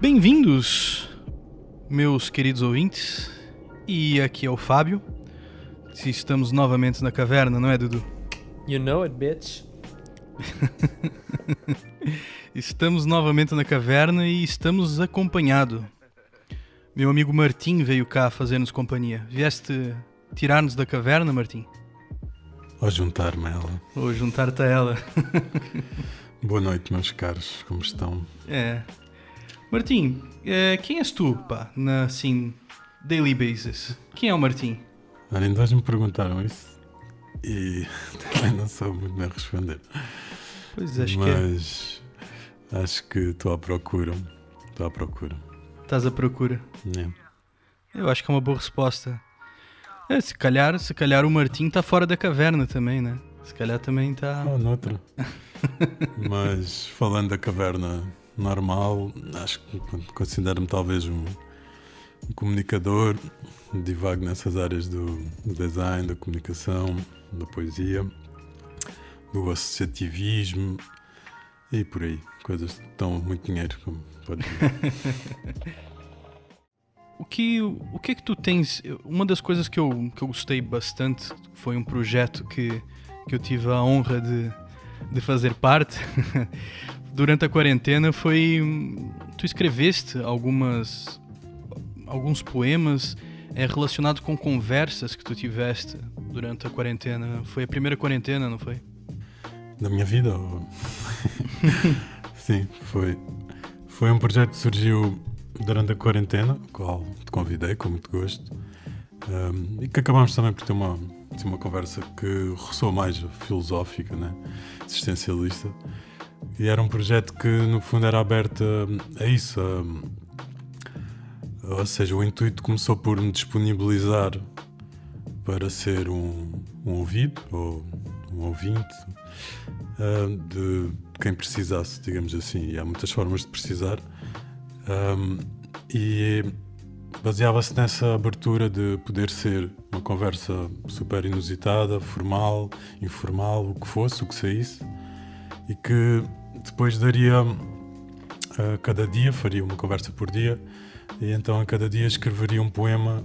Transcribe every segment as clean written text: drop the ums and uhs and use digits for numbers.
Bem-vindos, meus queridos ouvintes, e aqui é o Fábio. Estamos novamente na caverna, não é, Dudu? You know it, bitch. Estamos novamente na caverna e estamos acompanhados. Meu amigo Martim veio cá fazer-nos companhia. Vieste tirar-nos da caverna, Martim? Ou juntar-me a ela. Ou juntar-te a ela. Boa noite, meus caros, como estão? Martim, quem és tu, pá, na, assim, daily basis? Quem é o Martim? Olha, ainda hoje me perguntaram isso e também não sou muito bem a responder. Pois acho Mas acho que estou à procura. Estás à procura. É. Eu acho que é uma boa resposta. Se calhar o Martim está fora da caverna também, né? Se calhar também está... Ou noutra. Mas falando da caverna normal, acho que considero-me talvez um comunicador, divago nessas áreas do design, da comunicação, da poesia, do associativismo e por aí. Coisas que dão muito dinheiro, como pode ver. O que é que tu tens... Uma das coisas que eu gostei bastante foi um projeto que eu tive a honra de fazer parte durante a quarentena. Tu escreveste alguns poemas relacionados com conversas que tu tiveste durante a quarentena. Foi a primeira quarentena, não foi? Da minha vida? Sim, foi. Foi um projeto que surgiu durante a quarentena, o qual te convidei com muito gosto, e que acabámos também por ter uma conversa que ressoa mais filosófica, né? Existencialista, e era um projeto que no fundo era aberto a isso, ou seja, o intuito começou por me disponibilizar para ser um ouvido ou um ouvinte de quem precisasse, digamos assim, e há muitas formas de precisar. E baseava-se nessa abertura de poder ser uma conversa super inusitada, formal, informal, o que fosse, o que saísse, e que depois daria a cada dia, faria uma conversa por dia, e então a cada dia escreveria um poema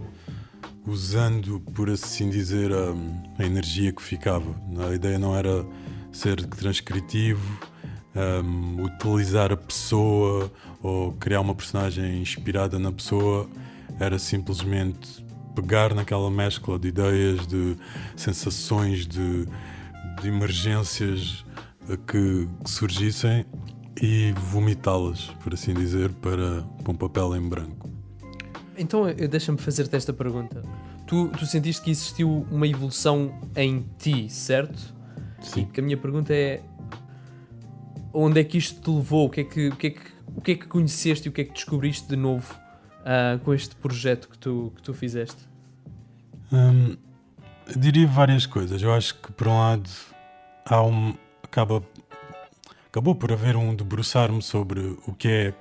usando, por assim dizer, a energia que ficava. A ideia não era ser transcritivo, utilizar a pessoa ou criar uma personagem inspirada na pessoa, era simplesmente pegar naquela mescla de ideias, de sensações, de emergências que surgissem e vomitá-las, por assim dizer, para um papel em branco. Então, deixa-me fazer-te esta pergunta. Tu sentiste que existiu uma evolução em ti, certo? Sim. E que a minha pergunta é: onde é que isto te levou? O que é que conheceste e o que é que descobriste de novo com este projeto que tu fizeste? Eu diria várias coisas. Eu acho que, por um lado, acabou por haver um debruçar-me sobre o que é,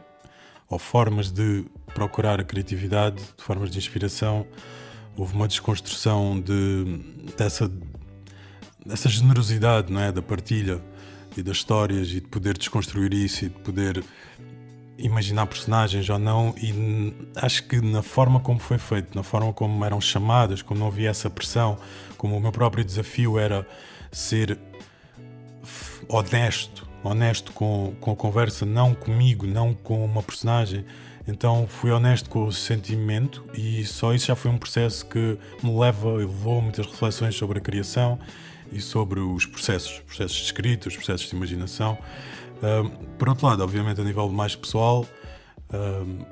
ou formas de procurar a criatividade, de formas de inspiração. Houve uma desconstrução dessa generosidade, não é? Da partilha e das histórias, e de poder desconstruir isso e de poder imaginar personagens ou não, e acho que na forma como foi feito, na forma como eram chamadas, como não havia essa pressão, como o meu próprio desafio era ser honesto com a conversa, não comigo, não com uma personagem. Então fui honesto com o sentimento, e só isso já foi um processo que me levou a muitas reflexões sobre a criação e sobre os processos de escrita, os processos de imaginação. Por outro lado, obviamente a nível mais pessoal,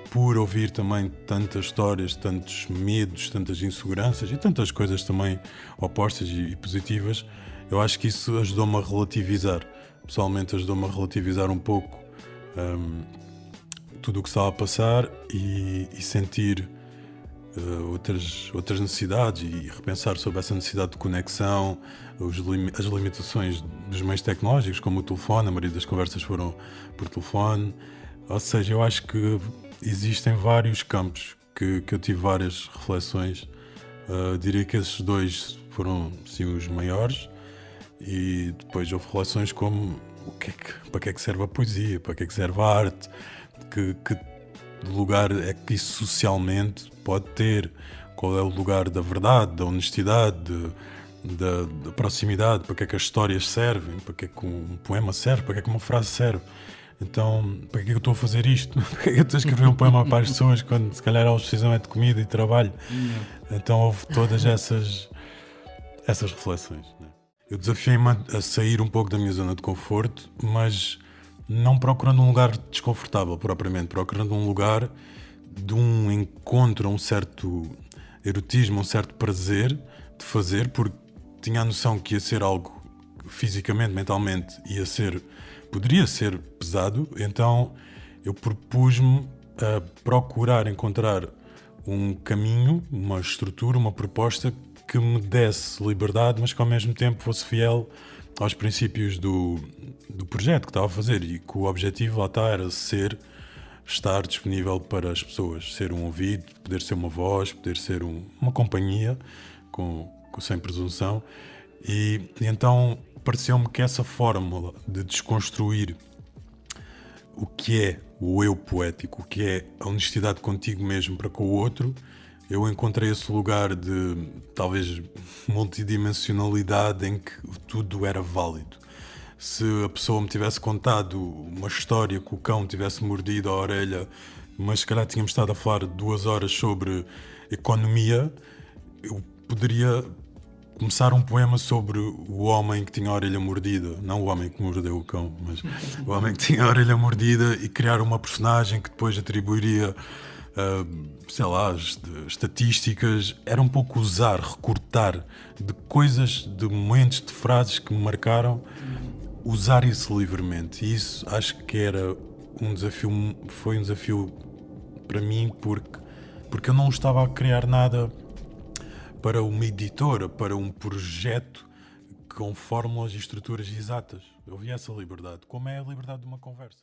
por ouvir também tantas histórias, tantos medos, tantas inseguranças e tantas coisas também opostas e positivas, eu acho que isso ajudou-me a relativizar. Pessoalmente ajudou-me a relativizar um pouco tudo o que estava a passar e sentir outras necessidades, e repensar sobre essa necessidade de conexão, as limitações dos meios tecnológicos, como o telefone. A maioria das conversas foram por telefone. Ou seja, eu acho que existem vários campos que eu tive várias reflexões. Diria que esses dois foram, sim, os maiores, e depois houve reflexões como para que é que serve a poesia, para que é que serve a arte, que lugar é que isso socialmente pode ter, qual é o lugar da verdade, da honestidade, da proximidade, para que é que as histórias servem, para que é que um poema serve, para que é que uma frase serve. Então, para que é que eu estou a fazer isto? Para que é que eu estou a escrever um poema para as pessoas quando se calhar elas precisam é de comida e trabalho? Então houve todas essas reflexões, né? Eu desafiei-me a sair um pouco da minha zona de conforto, mas não procurando um lugar desconfortável propriamente, procurando um lugar de um encontro, um certo erotismo, um certo prazer de fazer, porque tinha a noção que ia ser algo fisicamente, mentalmente, poderia ser pesado, então eu propus-me a procurar encontrar um caminho, uma estrutura, uma proposta que me desse liberdade, mas que ao mesmo tempo fosse fiel aos princípios do projeto que estava a fazer, e que o objetivo lá está era estar disponível para as pessoas, ser um ouvido, poder ser uma voz, poder ser uma companhia, sem presunção. E então pareceu-me que essa fórmula de desconstruir o que é o eu poético, o que é a honestidade contigo mesmo para com o outro, eu encontrei esse lugar de, talvez, multidimensionalidade em que tudo era válido. Se a pessoa me tivesse contado uma história que o cão tivesse mordido a orelha, mas se calhar tínhamos estado a falar 2 horas sobre economia, eu poderia começar um poema sobre o homem que tinha a orelha mordida, não o homem que mordeu o cão, mas o homem que tinha a orelha mordida, e criar uma personagem que depois atribuiria, sei lá, estatísticas. Era um pouco recortar de coisas, de momentos, de frases que me marcaram, usar isso livremente. E isso acho que era foi um desafio para mim, porque eu não estava a criar nada para uma editora, para um projeto com fórmulas e estruturas exatas. Eu vi essa liberdade, como é a liberdade de uma conversa.